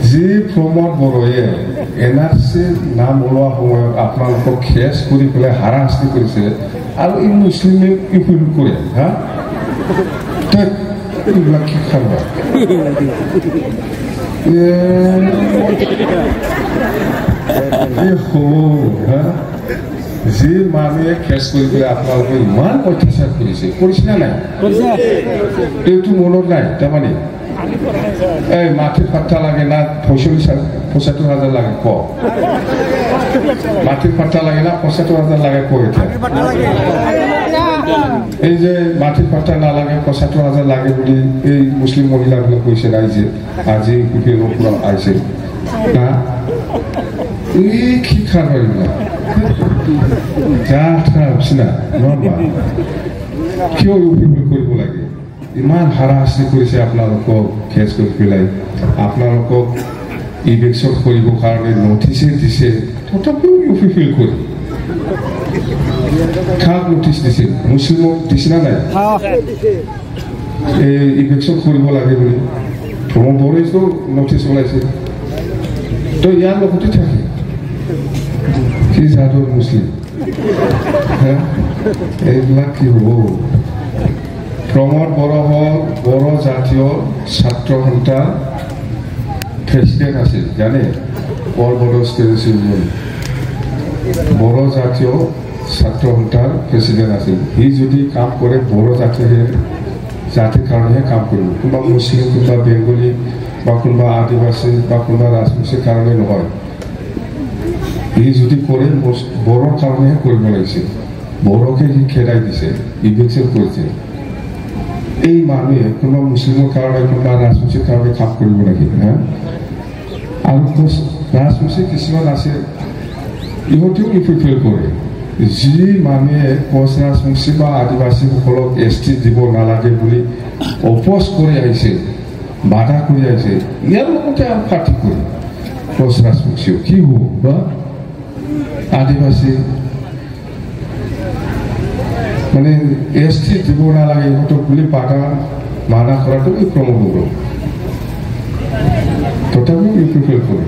যি প্ৰমোদ বড়োৱে NRCৰ নাম ওলোৱা সময়ত আপোনালোকক খেচ কৰি পেলাই হাৰাশাস্তি কৰিছে আৰু এই মুছলিমে ইফুল কৰে হা এইবিলাক কি খাব যি মানুহে খেচ কৰি পেলাই আপোনালোকে ইমান অত্যাচাৰ কৰিছে না নাই এইটো মনত নাই তাৰমানে এই মাটিৰ পাত্তা লাগে না ৭৫,০০০ লাগে ক মাটিৰ পাত্তা লাগে না ৭৫,০০০ লাগে ক এতিয়া এই যে মাটিৰ পাত্তা নালাগে ৭৫,০০০ লাগে বুলি এই মুছলিম মহিলাবিলাক কৈছে ৰাইজে আজি কুটিৰৰ পৰা আহিছে না এই কি খাব কিয় কৰিব লাগে ইমান হাৰাশাস্তি কৰিছে আপোনালোকক খেচ কৰি পেলাই আপোনালোকক ইভেকশ্যন কৰিবৰ কাৰণে নটিছে দিছে তথাপিও ইউফিল কৰি কাক নটিচ দিছে মুছলিমক দিছে না নাই এই ইভেকশ্যন কৰিব লাগে বুলি প্ৰমোদ বড়োৱেতো নটিচ ওলাইছে তো ইয়াৰ লগতে থাকে কি জাতৰ মুছলিম এইবিলাক কি হ'ব প্ৰমোদ বড়ো হ'ল বড়ো জাতীয় ছাত্ৰ সন্থাৰ প্ৰেচিডেণ্ট আছিল জানে all Bodo state union Bodo জাতীয় ছাত্ৰ সন্থাৰ প্ৰেচিডেণ্ট আছিল সি যদি কাম কৰে বড়ো জাতিৰ কাৰণেহে কাম কৰিব কোনোবা মুছলিম কোনোবা বেংগলী বা কোনোবা আদিবাসী বা কোনোবা ৰাজবংশীৰ কাৰণে নহয় সি যদি কৰে বড়োৰ কাৰণেহে কৰিব লাগিছিল বড়োকে সি খেদাই দিছে ইভেকশ্যন কৰিছে এই মানুহে কোনোবা মুছলিমৰ কাৰণে কোনোবা ৰাজবংশীৰ কাৰণে কাম কৰিব লাগে আৰু ৰাজবংশী কিছুমান আছে ইহঁতেও ইফুলফিল কৰে যি মানুহে কোচ ৰাজবংশী বা আদিবাসীসকলক ST দিব নালাগে বুলি অপোজ কৰি আহিছে বাধা কৰি আহিছে ইয়াৰ লগতে আৰু পাৰ্টি কৰি কোচ ৰাজবংশীও কি হ'ব বা আদিবাসী মানে ST দিব নালাগে ইহঁতক বুলি বাধা মানা কৰাটো এই প্ৰমোদ বড়ো তথাপিও ইফুলফিল কৰে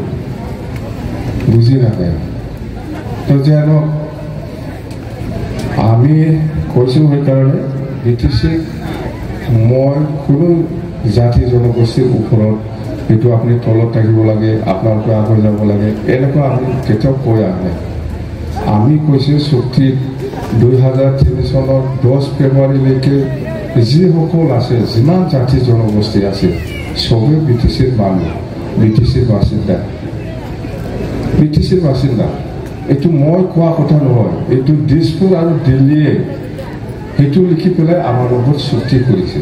বুজি নাপায় তো যেন আমি কৈছোঁ সেইকাৰণে BTCক মই কোনো জাতি জনগোষ্ঠীৰ ওপৰত এইটো আপুনি তলত থাকিব লাগে আপোনালোকে আগুৱাই যাব লাগে এনেকুৱা আমি কেতিয়াও কৈ অহা নাই আমি কৈছোঁ চুক্তিত 2003 চনৰ 10 ফেব্ৰুৱাৰীলৈকে যিসকল আছে যিমান জাতি জনগোষ্ঠী আছে চবে BTCৰ মানুহ BTCৰ বাসিন্দা এইটো মই কোৱা কথা নহয় এইটো দিছপুৰ আৰু দিল্লীয়ে সেইটো লিখি পেলাই আমাৰ লগত চুক্তি কৰিছে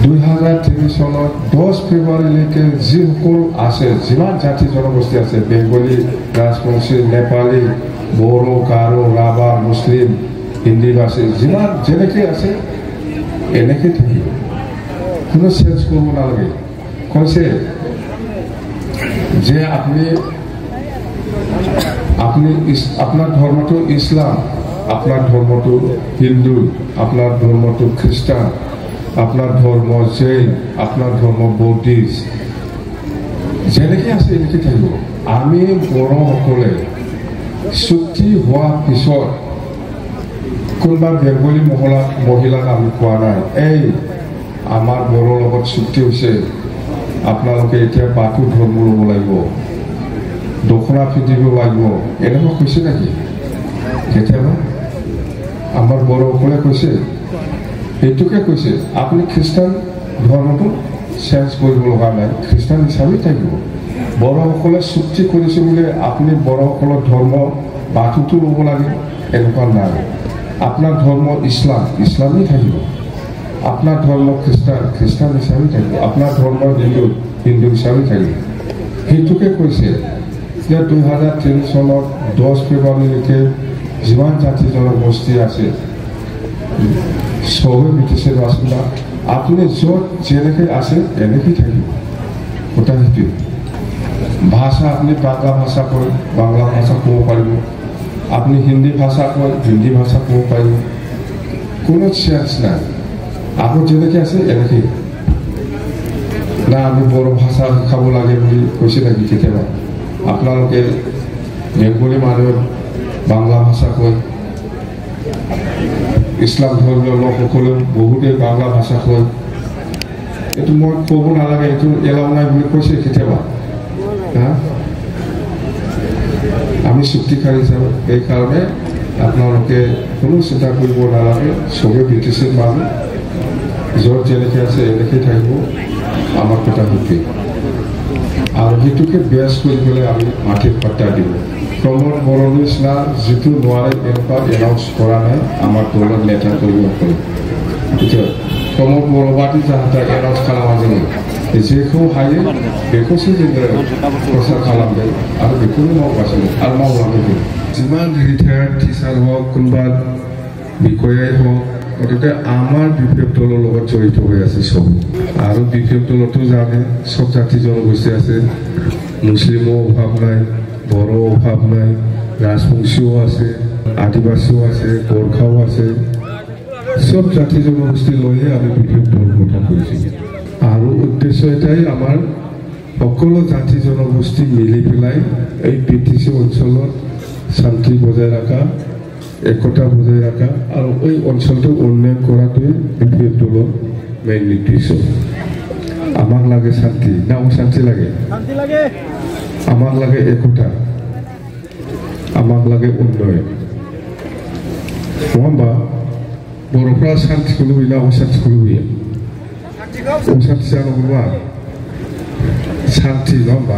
2003 চনত 10 ফেব্ৰুৱাৰীলৈকে যিসকল আছে যিমান জাতি জনগোষ্ঠী আছে বেংগলী ৰাজবংশী নেপালী বড়ো গাৰো ৰাভা মুছলিম হিন্দী ভাষী যিমান যেনেকৈ আছে এনেকৈ থাকিব কোনো চেঞ্জ কৰিব নালাগে কৈছে যে আপুনি আপনার ধর্মটো ইসলাম আপনার ধর্মটো হিন্দু আপনার ধর্মটো খ্রিস্টান আপনার ধর্ম জৈন আপনার ধর্ম বৌদ্ধিষ্ট যেনেকৈ আছে এনেকৈ থাকিব আমি বড়োসকলে চুক্তি হোৱাৰ পিছত কোনোবা বেংগলী মহিলাক আমি কোৱা নাই এই আমাৰ বড়োৰ লগত চুক্তি হৈছে আপোনালোকে এতিয়া বাথৌ ধৰ্ম ল'ব লাগিব দখনা পিন্ধিব লাগিব এনেকুৱা কৈছে নেকি কেতিয়াবা আমাৰ বড়োসকলে কৈছে এইটোকে কৈছে আপুনি খ্ৰীষ্টান ধৰ্মটো চেঞ্জ কৰিব লগা নাই খ্ৰীষ্টান হিচাপে থাকিব বড়োসকলে চুক্তি কৰিছে বোলে আপুনি বড়োসকলৰ ধৰ্ম বাথৌটো ল'ব লাগে এনেকুৱা নাই আপোনাৰ ধৰ্ম ইছলামেই থাকিব আপোনাৰ ধৰ্ম খ্ৰীষ্টান হিচাপে থাকিব আপোনাৰ ধৰ্ম হিন্দু হিচাপে থাকিব সেইটোকে কৈছে যে 2003 চনত 10 ফেব্ৰুৱাৰীলৈকে যিমান জাতি জনগোষ্ঠী আছে চবে BTCৰ বাসিন্দা আপুনি য'ত যেনেকৈ আছে এনেকৈ থাকিব কথা সেইটোৱে ভাষা আপুনি বাংলা ভাষা কয় বাংলা ভাষা ক'ব পাৰিব আপুনি হিন্দী ভাষা কয় হিন্দী ভাষা ক'ব পাৰিব কোনো চেঞ্জ নাই আগত যেনেকৈ আছে এনেকৈ না আমি বড় ভাষা খাব লাগে বুলি কৈছে নাকি কেতিয়াবা আপোনালোকে বেংগলী মানুহ বাংলা ভাষা কয় ইছলাম ধৰ্মীয় লোকসকলেও বহুতে বাংলা ভাষা কয় এইটো মই ক'ব নালাগে এইটো এলাও নাই বুলি কৈছে কেতিয়াবা আমি চুক্তিকাৰী হিচাপে এইকাৰণে আপোনালোকে কোনো চিন্তা কৰিব নালাগে চবে ব্ৰিটিছৰ মানুহ য'ত যেনেকৈ আছে এনেকৈ থাকিব আমাৰ কথা সুখী আৰু সেইটোকে বেছ কৰি পেলাই আমি মাটিত পাত্তা দিব প্ৰমোদ বড়োৰ নিচিনা যিটো নোৱাৰে এনেকুৱা এনাউন্স কৰা নাই আমাৰ দলৰ নেতা কৰ্মীসকলে এতিয়া प्रमोद बर'बादि जाहाथे एनाउन्स खालामा जोङो जेखौ हायो बेखौसो जोङो प्रसार खालामदों आरो बेखौनो मावगासिनो आरो मावलांगोन जिमान रिटायार्ड टिचार हक कोनबा बिखयाय हक गतिके आमार बिपिएफ दলৰ লগত জড়িত হৈ আছে সব আৰু বিপিএফ দলতো জানে সব জাতি জনগোষ্ঠী আছে মুছলিমো অভাৱ নাই বড়ো অভাৱ নাই ৰাজবংশীও আছে আদিবাসীও আছে গোৰ্খাও আছে সব জাতি জনগোষ্ঠী লৈয়ে আমি বিপিএফ দল গঠন কৰিছোঁ আৰু উদ্দেশ্য এটাই আমাৰ সকলো জাতি জনগোষ্ঠী মিলি পেলাই এই পিটিচি অঞ্চলত শান্তি বজাই ৰখা একতা বজাই ৰখা আৰু এই অঞ্চলটো উন্নয়ন কৰাটোৱে বিপিএফ দলৰ মেইন উদ্দেশ্য আমাক লাগে শান্তি না অশান্তি লাগে আমাক লাগে একতা আমাক লাগে উন্নয়ন নবা बर'फ्रा शान्तिखौ लुबैना अशान्तिखौ लुबैयो अशान्ति जानांगौ नङा शान्ति नङा होमबा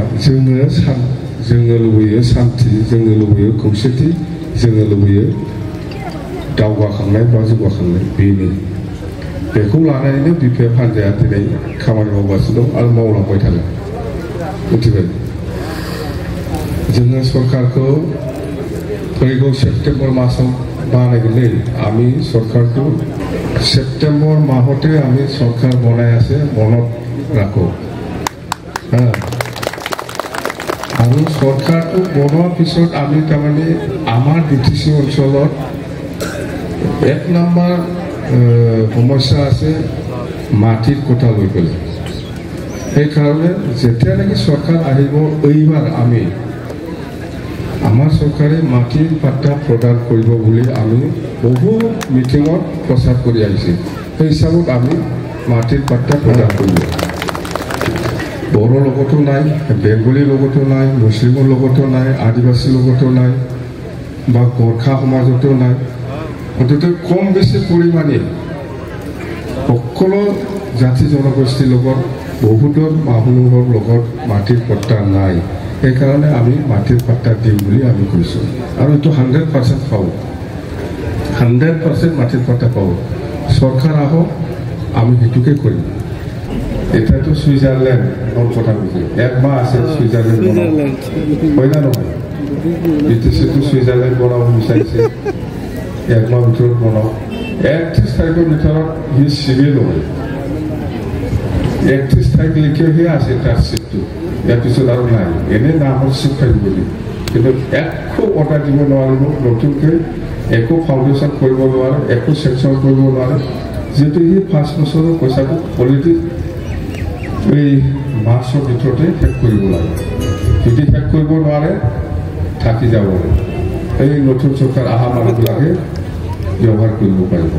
जोङो लुबैयो शान्ति जोङो लुबैयो खौसेथि जोङो लुबैयो दावगाखांनाय बा जौगाखांनाय बेनो बेखौ लानानैनो बिपिएफ हान्जाया दिनै खामानि मावगासिनो दं आरो मावलांबाय थागोन मिथिबाय जोङो सरकारखौ फैगौ सेप्टेम्बर मासाव बानायगोनलै आमी सरकारखौ सेप्टेम्बर माहते आमी सरकार बनाय আছে মনত ৰাখো আৰু सरकारটো বনোৱাৰ পিছত আমি তাৰমানে আমাৰ ডিটিসি অঞ্চলত এক নম্বৰ সমস্যা আছে মাটিৰ কথা লৈ পেলাই সেইকাৰণে যেতিয়া নেকি চৰকাৰ আহিব এইবাৰ আমি আমাৰ চৰকাৰে মাটিৰ পাট্টা প্ৰদান কৰিব বুলি আমি বহু মিটিঙত প্ৰচাৰ কৰি আহিছে সেই হিচাপত আমি মাটিৰ পাট্টা প্ৰদান কৰিব বড়োৰ লগতো নাই বেংগলীৰ লগতো নাই মুছলিমৰ লগতো নাই আদিবাসীৰ লগতো নাই বা গোৰ্খা সমাজতো নাই গতিকে কম বেছি পৰিমাণে সকলো জাতি জনগোষ্ঠীৰ লগত বহুতৰ মানুহৰ লগত মাটিৰ পাট্টা নাই সেইকাৰণে আমি মাটিৰ পাট্টা দিম বুলি আমি কৈছোঁ আৰু এইটো 100% পাব 100% মাটিৰ পাট্টা পাব চৰকাৰ আহক আমি সেইটোকে কৰিম এতিয়াতো ছুইজাৰলেণ্ডৰ কথা কৈছে একমাহ আছে ছুইজাৰলেণ্ড বনাব হয় না নহয় বিটিচিটো ছুইজাৰলেণ্ড বনাব বিচাৰিছে একমাহ ভিতৰত বনাওক 31 তাৰিখৰ ভিতৰত সি চিভিল হয় 31 তাৰিখলৈকেহে আছে তাৰ চিটটো ইয়াৰ পিছত আৰু নাই এনে নামৰ চিট থাকিব বুলি কিন্তু একো অৰ্ডাৰ দিব নোৱাৰিব নতুনকৈ একো ফাউণ্ডেশ্যন কৰিব নোৱাৰে একো চেকশ্যন কৰিব নোৱাৰে যিহেতু সি 5 বছৰৰ পইচাটো অলৰেডি এই মাৰ্চৰ ভিতৰতে শেষ কৰিব লাগে যদি শেষ কৰিব নোৱাৰে থাকি যাব এই নতুন চৰকাৰ অহা মানুহবিলাকে ব্যৱহাৰ কৰিব পাৰিব